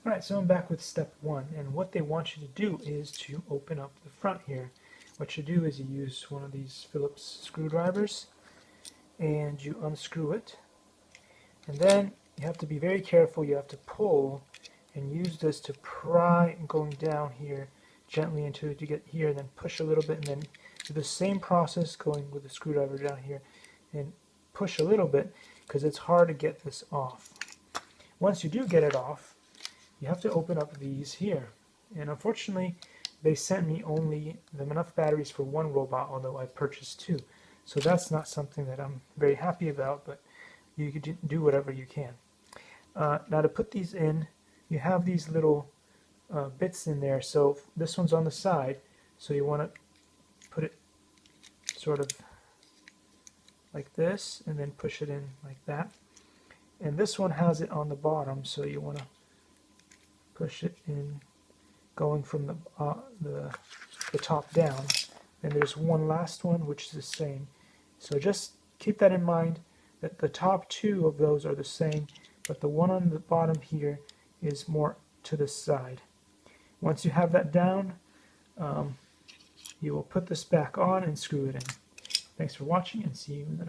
Alright, so I'm back with step 1, and what they want you to do is to open up the front here. What you do is you use one of these Phillips screwdrivers and you unscrew it, and then you have to be very careful. You have to pull and use this to pry going down here gently until you get here, and then push a little bit, and then do the same process going with the screwdriver down here and push a little bit because it's hard to get this off. Once you do get it off, you have to open up these here, and unfortunately they sent me only enough batteries for one robot, although I purchased 2, so that's not something that I'm very happy about, but you can do whatever you can. Now to put these in, you have these little bits in there. So this one's on the side, so you want to put it sort of like this and then push it in like that, and this one has it on the bottom, so you want to push it in going from the top down. And there's one last one which is the same, so just keep that in mind that the top 2 of those are the same, but the one on the bottom here is more to the side. Once you have that down, you will put this back on and screw it in. Thanks for watching, and see you in the next